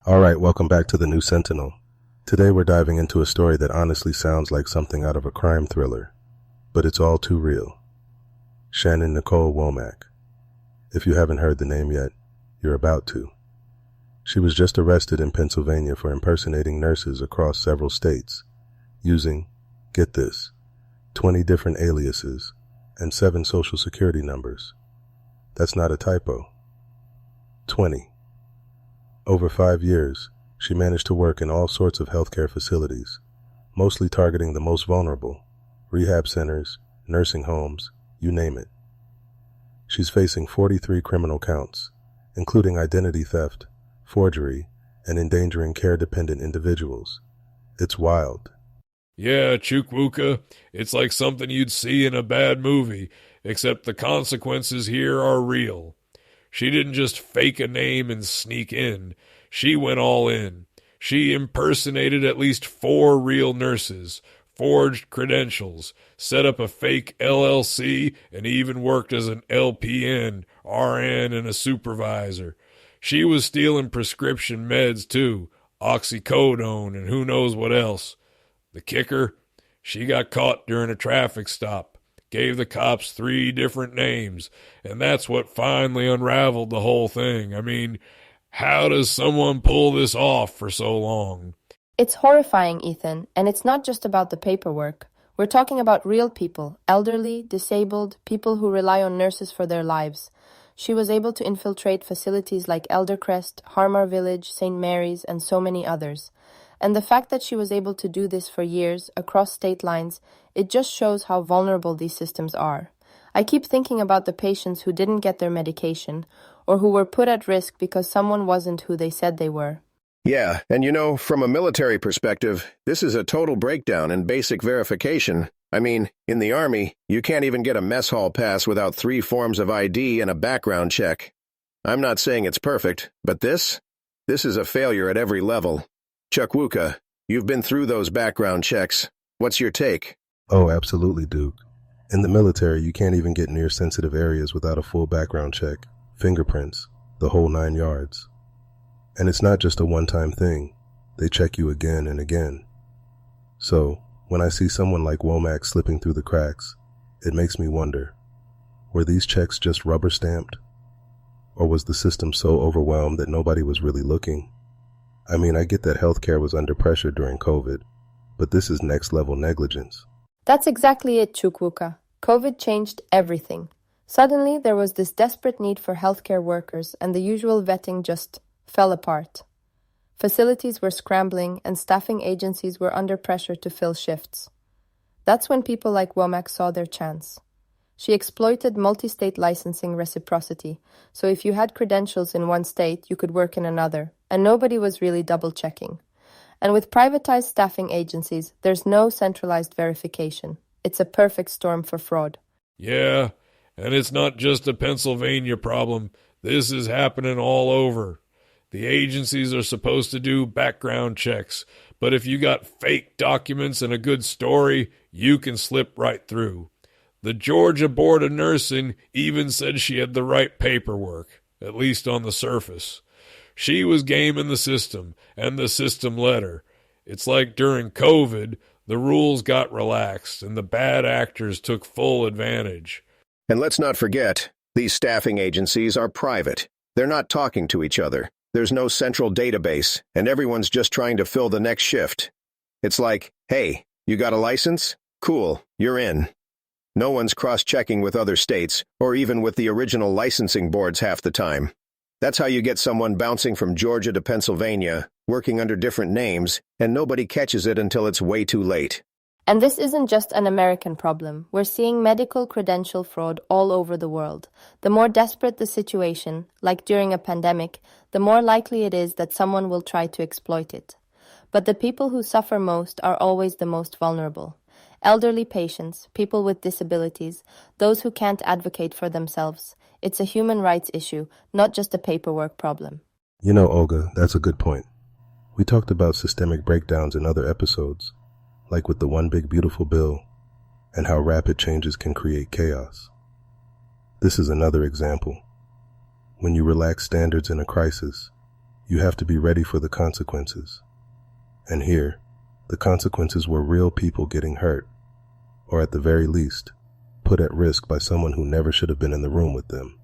Alright, welcome back to the New Sentinel. Today we're diving into a story that honestly sounds like something out of a crime thriller, but it's all too real. Shannon Womack. If you haven't heard the name yet, you're about to. She was just arrested in Pennsylvania for impersonating nurses across several states, using, get this, 20 different aliases and 7 social security numbers. That's not a typo. 20. Over 5 years, she managed to work in all sorts of healthcare facilities, mostly targeting the most vulnerable, rehab centers, nursing homes, you name it. She's facing 43 criminal counts, including identity theft, forgery, and endangering care-dependent individuals. It's wild. Yeah, Chukwuka, it's like something you'd see in a bad movie, except the consequences here are real. She didn't just fake a name and sneak in. She went all in. She impersonated at least 4 real nurses, forged credentials, set up a fake LLC, and even worked as an LPN, RN, and a supervisor. She was stealing prescription meds too, oxycodone and who knows what else. The kicker? She got caught during a traffic stop, gave the cops 3 different names, and that's what finally unraveled the whole thing. I mean, how does someone pull this off for so long? It's horrifying, Ethan, and it's not just about the paperwork. We're talking about real people, elderly, disabled, people who rely on nurses for their lives. She was able to infiltrate facilities like Eldercrest, Harmar Village, St. Mary's, and so many others. And the fact that she was able to do this for years, across state lines, it just shows how vulnerable these systems are. I keep thinking about the patients who didn't get their medication, or who were put at risk because someone wasn't who they said they were. Yeah, and from a military perspective, this is a total breakdown in basic verification. I mean, in the Army, you can't even get a mess hall pass without 3 forms of ID and a background check. I'm not saying it's perfect, but this is a failure at every level. Chukwuka, you've been through those background checks. What's your take? Oh, absolutely, Duke. In the military, you can't even get near sensitive areas without a full background check, fingerprints, the whole 9 yards. And it's not just a one-time thing. They check you again and again. So, when I see someone like Womack slipping through the cracks, it makes me wonder, were these checks just rubber-stamped? Or was the system so overwhelmed that nobody was really looking? I mean, I get that healthcare was under pressure during COVID, but this is next-level negligence. That's exactly it, Chukwuka. COVID changed everything. Suddenly, there was this desperate need for healthcare workers, and the usual vetting just fell apart. Facilities were scrambling, and staffing agencies were under pressure to fill shifts. That's when people like Womack saw their chance. She exploited multi-state licensing reciprocity, so if you had credentials in one state, you could work in another, and nobody was really double-checking. And with privatized staffing agencies, there's no centralized verification. It's a perfect storm for fraud. Yeah, and it's not just a Pennsylvania problem. This is happening all over. The agencies are supposed to do background checks, but if you got fake documents and a good story, you can slip right through. The Georgia Board of Nursing even said she had the right paperwork, at least on the surface. She was gaming the system, and the system let her. It's like during COVID, the rules got relaxed, and the bad actors took full advantage. And let's not forget, these staffing agencies are private. They're not talking to each other. There's no central database, and everyone's just trying to fill the next shift. It's like, hey, you got a license? Cool, you're in. No one's cross-checking with other states, or even with the original licensing boards half the time. That's how you get someone bouncing from Georgia to Pennsylvania, working under different names, and nobody catches it until it's way too late. And this isn't just an American problem. We're seeing medical credential fraud all over the world. The more desperate the situation, like during a pandemic, the more likely it is that someone will try to exploit it. But the people who suffer most are always the most vulnerable. Elderly patients, people with disabilities, those who can't advocate for themselves. It's a human rights issue, not just a paperwork problem. You know, Olga, that's a good point. We talked about systemic breakdowns in other episodes, like with the One Big Beautiful Bill, and how rapid changes can create chaos. This is another example. When you relax standards in a crisis, You have to be ready for the consequences. And here, the consequences were real people getting hurt, or at the very least, put at risk by someone who never should have been in the room with them.